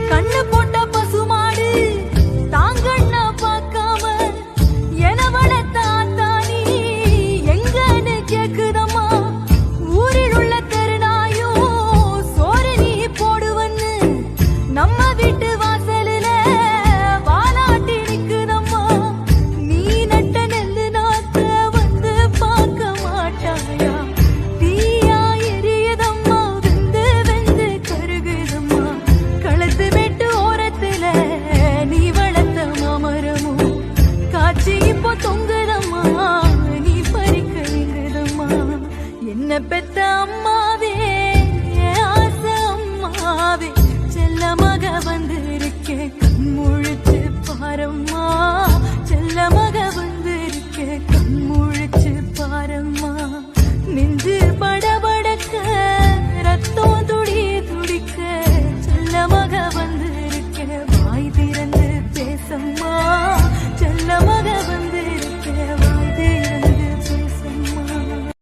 கண்ணு போட்ட பசுமாடு தாங்கண்ண பார்க்காம எனவன தாத்தானி எங்கன்னு கேக்குதம்மா. ஊரில் உள்ள தெருநாயும் சோறு நீ போடுவன்னு நம்ம வீட்டு